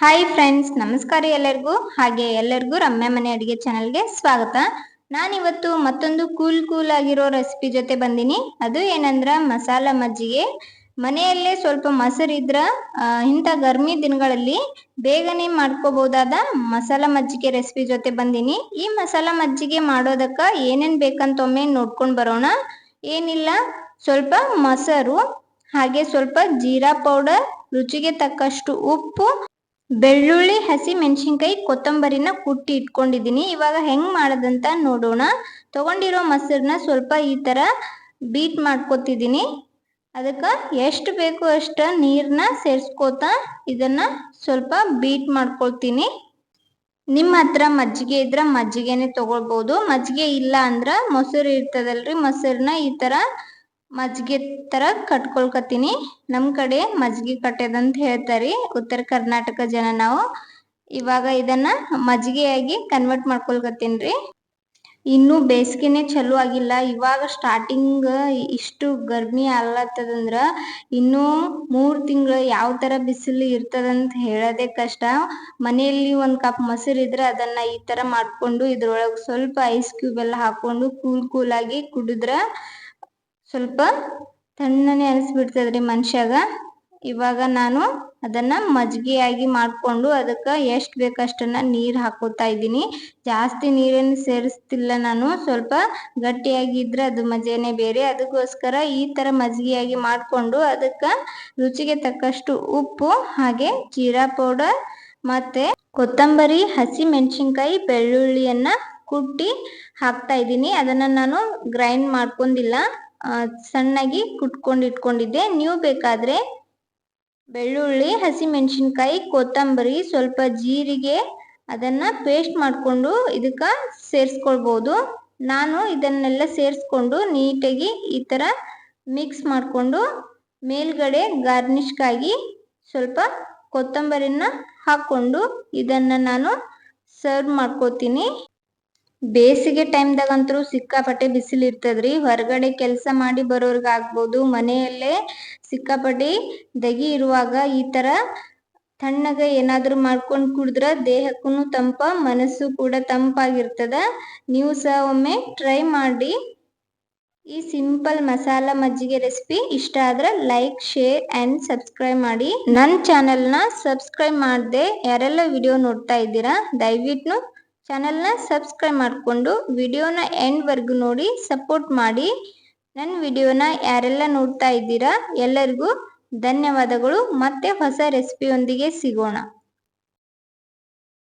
Hi friends, ನಮಸ್ಕಾರ ಎಲ್ಲರಿಗೂ. ಹಾಗೆ ಎಲ್ಲರಿಗೂ ರಮ್ಯಾ ಮನೆ ಅಡಿಗೆ ಚಾನಲ್ಗೆ ಸ್ವಾಗತ. ನಾನಿವತ್ತು ಮತ್ತೊಂದು ಕೂಲ್ ಆಗಿರೋ ರೆಸಿಪಿ ಜೊತೆ ಬಂದಿನಿ. ಅದು ಏನಂದ್ರ ಮಸಾಲ ಮಜ್ಜಿಗೆ. ಮನೆಯಲ್ಲೇ ಸ್ವಲ್ಪ ಮೊಸರಿದ್ರ ಇಂಥ ಗರ್ಮಿ ದಿನಗಳಲ್ಲಿ ಬೇಗನೆ ಮಾಡ್ಕೋಬಹುದಾದ ಮಸಾಲ ಮಜ್ಜಿಗೆ ರೆಸಿಪಿ ಜೊತೆ ಬಂದಿನಿ. ಈ ಮಸಾಲ ಮಜ್ಜಿಗೆ ಮಾಡೋದಕ್ಕ ಏನೇನ್ ಬೇಕಂತ ಒಮ್ಮೆ ನೋಡ್ಕೊಂಡ್ ಬರೋಣ. ಏನಿಲ್ಲ, ಸ್ವಲ್ಪ ಮೊಸರು, ಹಾಗೆ ಸ್ವಲ್ಪ ಜೀರಾ ಪೌಡರ್, ರುಚಿಗೆ ತಕ್ಕಷ್ಟು ಉಪ್ಪು, ಬೆಳ್ಳುಳ್ಳಿ, ಹಸಿ ಮೆಣಸಿನ್ಕಾಯಿ, ಕೊತ್ತಂಬರಿನ ಕುಟ್ಟಿ ಇಟ್ಕೊಂಡಿದ್ದೀನಿ. ಇವಾಗ ಹೆಂಗ್ ಮಾಡೋದಂತ ನೋಡೋಣ. ತಗೊಂಡಿರೋ ಮೊಸರನ್ನ ಸ್ವಲ್ಪ ಈ ತರ ಬೀಟ್ ಮಾಡ್ಕೊತಿದ್ದೀನಿ. ಅದಕ್ಕೆ ಎಷ್ಟು ಬೇಕು ಅಷ್ಟು ನೀರನ್ನ ಸೇರಿಸ್ಕೋತಾ ಇದನ್ನ ಸ್ವಲ್ಪ ಬೀಟ್ ಮಾಡ್ಕೊಳ್ತೀನಿ. ನಿಮ್ಮ ಹತ್ರ ಮಜ್ಜಿಗೆ ಇದ್ರ ಮಜ್ಜಿಗೆನೆ ತಗೊಳ್ಬಹುದು. ಮಜ್ಜಿಗೆ ಇಲ್ಲ ಅಂದ್ರ ಮೊಸರು ಇರ್ತದಲ್ರಿ, ಮೊಸರನ್ನ ಈ ತರ ಮಜ್ಜಿಗೆ ತರ ಕಟ್ಕೊಳ್ಕತೀನಿ. ನಮ್ ಕಡೆ ಮಜ್ಜಿಗೆ ಕಟ್ಟೆದಂತ ಹೇಳ್ತಾರಿ, ಉತ್ತರ ಕರ್ನಾಟಕ ಜನ ನಾವು. ಇವಾಗ ಇದನ್ನ ಮಜ್ಜಿಗೆಯಾಗಿ ಕನ್ವರ್ಟ್ ಮಾಡ್ಕೊಳ್ಕತ್ತೀನ್ರಿ. ಇನ್ನು ಬೇಸಿಗೆನೆ ಚಲೋ ಆಗಿಲ್ಲ, ಇವಾಗ ಸ್ಟಾರ್ಟಿಂಗ್ ಇಷ್ಟು ಗರ್ಮಿ ಆಗ್ಲತ್ತದಂದ್ರ ಇನ್ನು 3 ತಿಂಗಳು ಯಾವ ತರ ಬಿಸಿಲು ಇರ್ತದಂತ ಹೇಳೋದೇ ಕಷ್ಟ. ಮನೆಯಲ್ಲಿ 1 ಕಪ್ ಮೊಸರು ಇದ್ರೆ ಅದನ್ನ ಈ ತರ ಮಾಡ್ಕೊಂಡು ಇದ್ರೊಳಗೆ ಸ್ವಲ್ಪ ಐಸ್ ಕ್ಯೂಬ್ ಎಲ್ಲ ಹಾಕೊಂಡು ಕೂಲ್ ಆಗಿ ಕುಡಿದ್ರ ಸ್ವಲ್ಪ ತಣ್ಣನೆ ಅನಿಸ್ಬಿಡ್ತದ್ರಿ ಮನುಷ್ಯಾಗ. ಇವಾಗ ನಾನು ಅದನ್ನ ಮಜ್ಜಿಗೆಯಾಗಿ ಮಾಡ್ಕೊಂಡು ಅದಕ್ಕೆ ಎಷ್ಟು ಬೇಕಷ್ಟನ್ನ ನೀರು ಹಾಕೋತಾ ಇದ್ದೀನಿ. ಜಾಸ್ತಿ ನೀರನ್ನು ಸೇರಿಸ್ತಿಲ್ಲ ನಾನು, ಸ್ವಲ್ಪ ಗಟ್ಟಿಯಾಗಿದ್ರೆ ಅದು ಮಜಾನೇ ಬೇರೆ. ಅದಕ್ಕೋಸ್ಕರ ಈ ತರ ಮಜ್ಜಿಗೆಯಾಗಿ ಮಾಡ್ಕೊಂಡು ಅದಕ್ಕೆ ರುಚಿಗೆ ತಕ್ಕಷ್ಟು ಉಪ್ಪು, ಹಾಗೆ ಜೀರಾ ಪೌಡರ್, ಮತ್ತೆ ಕೊತ್ತಂಬರಿ, ಹಸಿ ಮೆಣಸಿನ್ಕಾಯಿ, ಬೆಳ್ಳುಳ್ಳಿಯನ್ನ ಕುಟ್ಟಿ ಹಾಕ್ತಾ ಇದ್ದೀನಿ. ಅದನ್ನ ನಾನು ಗ್ರೈಂಡ್ ಮಾಡ್ಕೊಂಡಿಲ್ಲ, ಸಣ್ಣಾಗಿ ಕುಟ್ಕೊಂಡು ಇಟ್ಕೊಂಡಿದ್ದೆ. ನೀವು ಬೇಕಾದ್ರೆ ಬೆಳ್ಳುಳ್ಳಿ, ಹಸಿ ಮೆಣಸಿನ್ಕಾಯಿ, ಕೊತ್ತಂಬರಿ, ಸ್ವಲ್ಪ ಜೀರಿಗೆ ಅದನ್ನ ಪೇಸ್ಟ್ ಮಾಡ್ಕೊಂಡು ಇದಕ್ಕ ಸೇರಿಸ್ಕೊಳ್ಬಹುದು. ನಾನು ಇದನ್ನೆಲ್ಲ ಸೇರಿಸ್ಕೊಂಡು ನೀಟಾಗಿ ಈ ತರ ಮಿಕ್ಸ್ ಮಾಡ್ಕೊಂಡು ಮೇಲ್ಗಡೆ ಗಾರ್ನಿಷ್ಗಾಗಿ ಸ್ವಲ್ಪ ಕೊತ್ತಂಬರಿನ ಹಾಕೊಂಡು ಇದನ್ನ ನಾನು ಸರ್ವ್ ಮಾಡ್ಕೋತೀನಿ. ಬೇಸಿಗೆ ಟೈಮ್ದಾಗಂತೂ ಸಿಕ್ಕಾಪಟ್ಟೆ ಬಿಸಿಲು ಇರ್ತದ್ರಿ. ಹೊರಗಡೆ ಕೆಲಸ ಮಾಡಿ ಬರೋರ್ಗಾಗ್ಬೋದು, ಮನೆಯಲ್ಲೇ ಸಿಕ್ಕಾಪಟ್ಟೆ ದಗಿ ಇರುವಾಗ ಈ ತರ ತಣ್ಣಗೆ ಏನಾದ್ರೂ ಮಾಡ್ಕೊಂಡು ಕುಡಿದ್ರ ದೇಹಕ್ಕೂ ತಂಪ, ಮನಸ್ಸು ಕೂಡ ತಂಪಾಗಿರ್ತದ. ನೀವು ಸಹ ಒಮ್ಮೆ ಟ್ರೈ ಮಾಡಿ. ಈ ಸಿಂಪಲ್ ಮಸಾಲ ಮಜ್ಜಿಗೆ ರೆಸಿಪಿ ಇಷ್ಟ ಆದ್ರೆ ಲೈಕ್, ಶೇರ್ ಅಂಡ್ ಸಬ್ಸ್ಕ್ರೈಬ್ ಮಾಡಿ. ನನ್ನ ಚಾನೆಲ್ನ ಸಬ್ಸ್ಕ್ರೈಬ್ ಮಾಡದೆ ಯಾರೆಲ್ಲ ವಿಡಿಯೋ ನೋಡ್ತಾ ಇದ್ದೀರಾ, ದಯವಿಟ್ಟು ಚಾನೆಲ್ನ ಸಬ್ಸ್ಕ್ರೈಬ್ ಮಾಡಿಕೊಂಡು ವಿಡಿಯೋನ ಎಂಡ್ ವರ್ಗು ನೋಡಿ ಸಪೋರ್ಟ್ ಮಾಡಿ. ನನ್ನ ವಿಡಿಯೋನ ಯಾರೆಲ್ಲ ನೋಡ್ತಾ ಇದ್ದೀರಾ ಎಲ್ಲರಿಗೂ ಧನ್ಯವಾದಗಳು. ಮತ್ತೆ ಹೊಸ ರೆಸಿಪಿಯೊಂದಿಗೆ ಸಿಗೋಣ.